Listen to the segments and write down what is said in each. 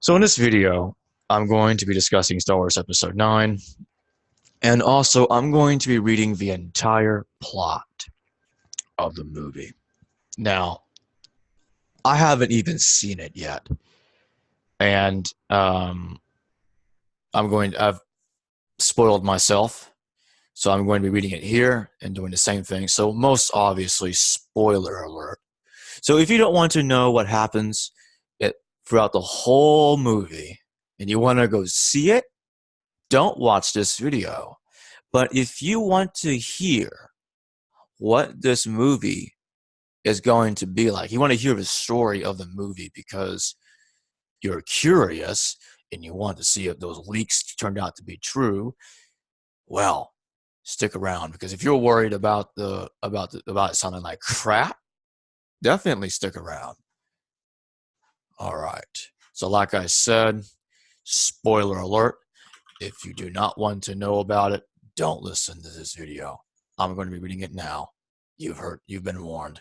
So in this video, I'm going to be discussing Star Wars Episode 9, and also I'm going to be reading the entire plot of the movie. Now, I haven't even seen it yet, and I've spoiled myself, so I'm going to be reading it here and doing the same thing. So most obviously, spoiler alert. So if you don't want to know what happens throughout the whole movie, and you want to go see it, don't watch this video. But if you want to hear what this movie is going to be like, you want to hear the story of the movie because you're curious and you want to see if those leaks turned out to be true, well, stick around, because if you're worried about it sounding like crap, definitely stick around. All right. So like I said, spoiler alert. If you do not want to know about it, don't listen to this video. I'm going to be reading it now. You've been warned.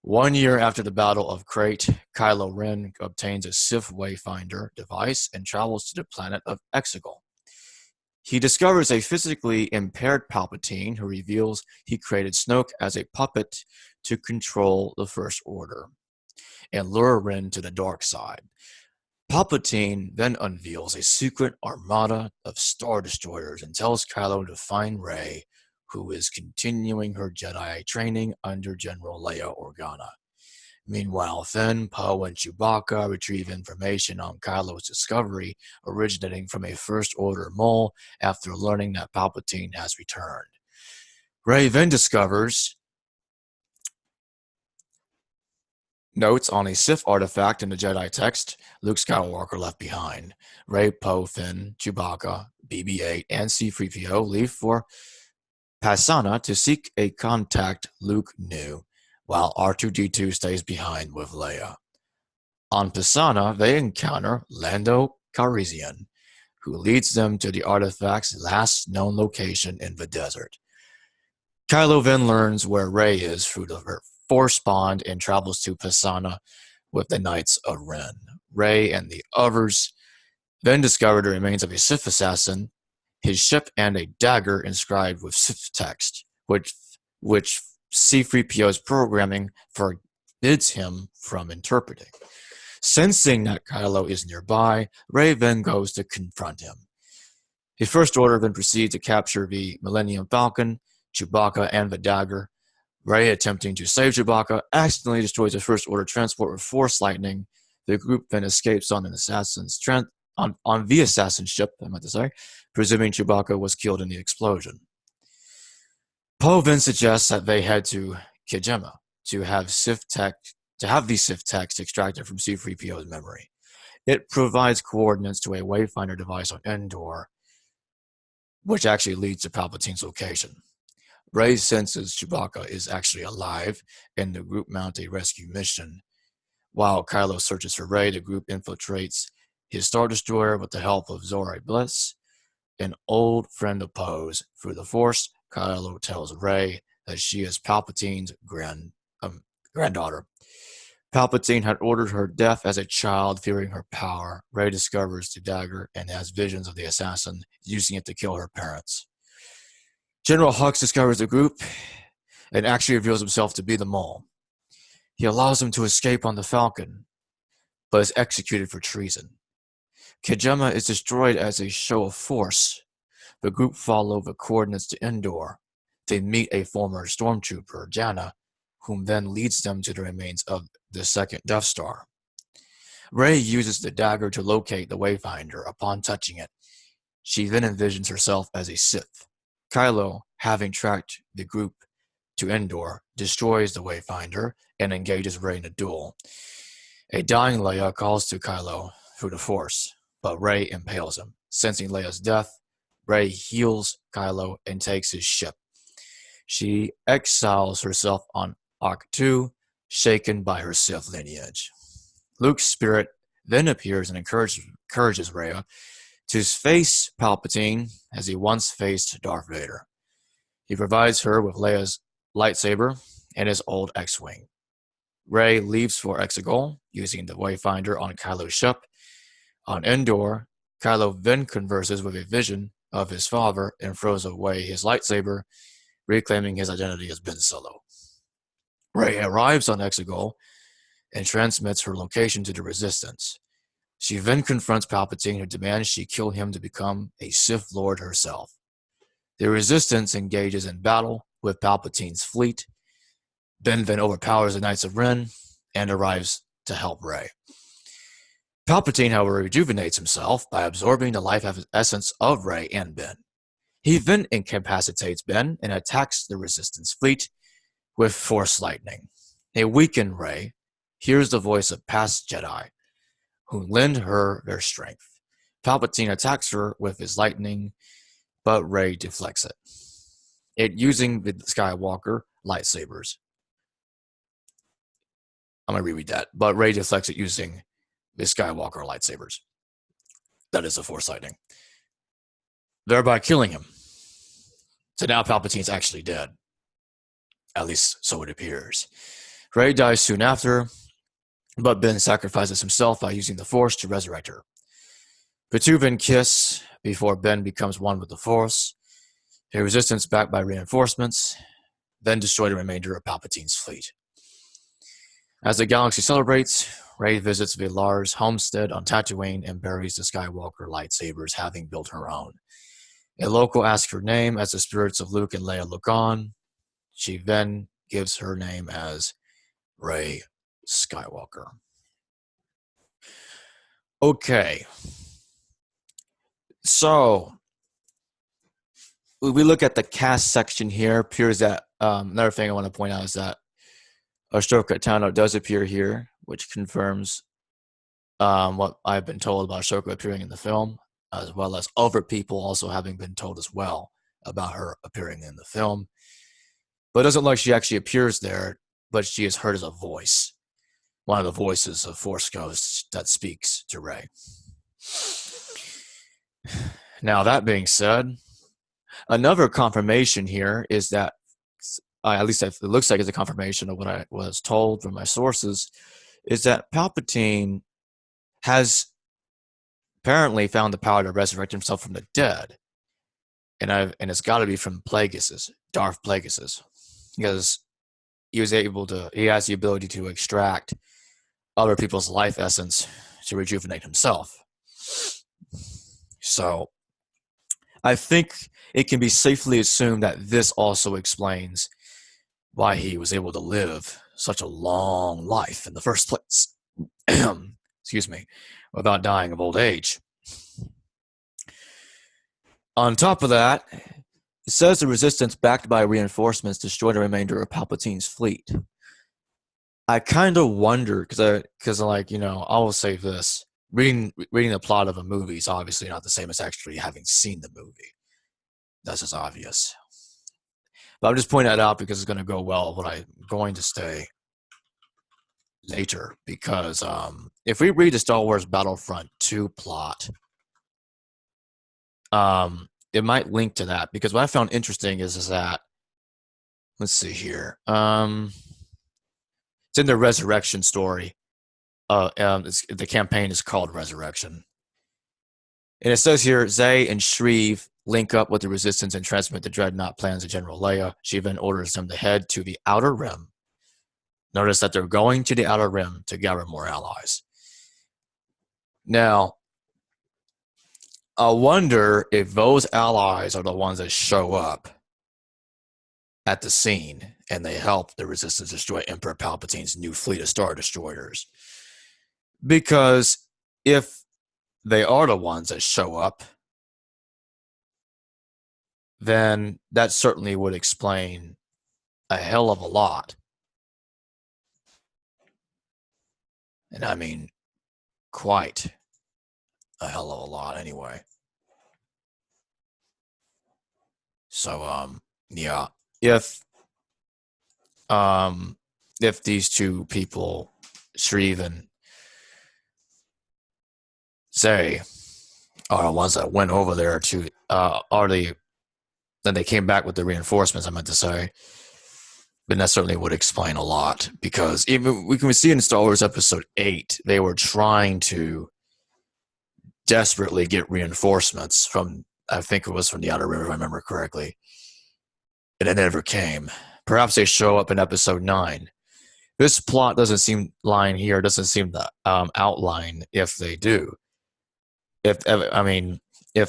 1 year after the Battle of Crate, Kylo Ren obtains a Sith Wayfinder device and travels to the planet of Exegol. He discovers a physically impaired Palpatine who reveals he created Snoke as a puppet to control the First Order and lure Ren to the dark side. Palpatine then unveils a secret armada of Star Destroyers and tells Kylo to find Rey, who is continuing her Jedi training under General Leia Organa. Meanwhile, Finn, Poe, and Chewbacca retrieve information on Kylo's discovery originating from a First Order mole after learning that Palpatine has returned. Rey then discovers notes on a Sith artifact in the Jedi text Luke Skywalker left behind. Rey, Poe, Finn, Chewbacca, BB-8, and C-3PO leave for Pasaana to seek a contact Luke knew, while R2-D2 stays behind with Leia. On Pasaana, they encounter Lando Calrissian, who leads them to the artifact's last known location in the desert. Kylo then learns where Rey is through the Force bond and travels to Pasaana with the Knights of Ren. Rey and the others then discover the remains of a Sith assassin, his ship, and a dagger inscribed with Sith text, which C-3PO's programming forbids him from interpreting. Sensing that Kylo is nearby, Rey then goes to confront him. The First Order then proceeds to capture the Millennium Falcon, Chewbacca, and the dagger. Rey, attempting to save Chewbacca, accidentally destroys the First Order transport with Force lightning. The group then escapes on the assassin's ship, presuming Chewbacca was killed in the explosion. Poe then suggests that they head to Kijima to have the Sith text extracted from C-3PO's memory. It provides coordinates to a Wayfinder device on Endor, which actually leads to Palpatine's location. Rey senses Chewbacca is actually alive, and the group mount a rescue mission. While Kylo searches for Rey, the group infiltrates his Star Destroyer with the help of Zora Bliss, an old friend of Poe's. Through the Force, Kylo tells Rey that she is Palpatine's granddaughter. Palpatine had ordered her death as a child, fearing her power. Rey discovers the dagger and has visions of the assassin using it to kill her parents. General Hux discovers the group and actually reveals himself to be the mole. He allows them to escape on the Falcon, but is executed for treason. Kijima is destroyed as a show of force. The group follow the coordinates to Endor. They meet a former stormtrooper, Janna, whom then leads them to the remains of the second Death Star. Rey uses the dagger to locate the Wayfinder. Upon touching it, she then envisions herself as a Sith. Kylo, having tracked the group to Endor, destroys the Wayfinder and engages Rey in a duel. A dying Leia calls to Kylo through the Force, but Rey impales him. Sensing Leia's death, Rey heals Kylo and takes his ship. She exiles herself on Ahch-To, shaken by her Sith lineage. Luke's spirit then appears and encourages Rey to face Palpatine as he once faced Darth Vader. He provides her with Leia's lightsaber and his old X-Wing. Rey leaves for Exegol using the Wayfinder on Kylo's ship On Endor, Kylo then converses with a vision of his father and throws away his lightsaber, reclaiming his identity as Ben Solo. Rey arrives on Exegol and transmits her location to the Resistance. She then confronts Palpatine, who demands she kill him to become a Sith Lord herself. The Resistance engages in battle with Palpatine's fleet. Ben then overpowers the Knights of Ren and arrives to help Rey. Palpatine, however, rejuvenates himself by absorbing the life essence of Rey and Ben. He then incapacitates Ben and attacks the Resistance fleet with Force lightning. A weakened Rey hears the voice of past Jedi, who lend her their strength. Palpatine attacks her with his lightning, but Rey deflects it using the SkyWalker lightsabers. I'm going to reread that. But Rey deflects it using the SkyWalker lightsabers. That is the Force lightning. Thereby killing him. So now Palpatine's actually dead. At least so it appears. Rey dies soon after, but Ben sacrifices himself by using the Force to resurrect her. The two then kiss before Ben becomes one with the Force. A Resistance backed by reinforcements then destroy the remainder of Palpatine's fleet. As the galaxy celebrates, Rey visits Vilar's homestead on Tatooine and buries the Skywalker lightsabers, having built her own. A local asks her name as the spirits of Luke and Leia look on. She then gives her name as Rey Skywalker. Okay. So, we look at the cast section here. Appears that another thing I want to point out is that Ashoka Tano does appear here, which confirms what I've been told about Ashoka appearing in the film, as well as other people also having been told as well about her appearing in the film. But it doesn't look like she actually appears there, but she is heard as a voice. One of the voices of Force Ghosts that speaks to Rey. Now, that being said, another confirmation here is that, at least it looks like it's a confirmation of what I was told from my sources, is that Palpatine has apparently found the power to resurrect himself from the dead. And it's got to be from Plagueis, Darth Plagueis, because he has the ability to extract other people's life essence to rejuvenate himself. So I think it can be safely assumed that this also explains why he was able to live such a long life in the first place. Excuse me, without dying of old age. On top of that, it says the Resistance, backed by reinforcements, destroyed the remainder of Palpatine's fleet. I kind of wonder, because I will say this: reading the plot of a movie is obviously not the same as actually having seen the movie. That's just obvious. But I'm just pointing that out because it's going to go well with what I'm going to say later. Because if we read the Star Wars Battlefront 2 plot, it might link to that. Because what I found interesting is that, let's see here. It's in the Resurrection story. The campaign is called Resurrection. And it says here, Zay and Shreve link up with the Resistance and transmit the Dreadnought plans to General Leia. She then orders them to head to the Outer Rim. Notice that they're going to the Outer Rim to gather more allies. Now, I wonder if those allies are the ones that show up at the scene and they help the Resistance destroy Emperor Palpatine's new fleet of Star Destroyers. Because if they are the ones that show up, then that certainly would explain a hell of a lot. And I mean, quite a hell of a lot anyway. So, yeah, if these two people, Shreve and Zay, are the ones that went over there to, then they came back with the reinforcements, I meant to say, then that certainly would explain a lot. Because even we can see in Star Wars Episode 8, they were trying to desperately get reinforcements from, I think it was from the Outer Rim, if I remember correctly. And it never came. Perhaps they show up in episode 9. This plot doesn't seem line here doesn't seem to outline if they do. If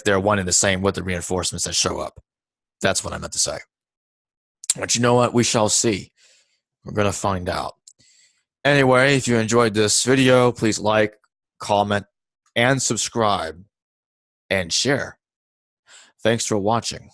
they're one and the same with the reinforcements that show up. That's what I meant to say. But you know what? We shall see. We're going to find out. Anyway, if you enjoyed this video, please like, comment, and subscribe, and share. Thanks for watching.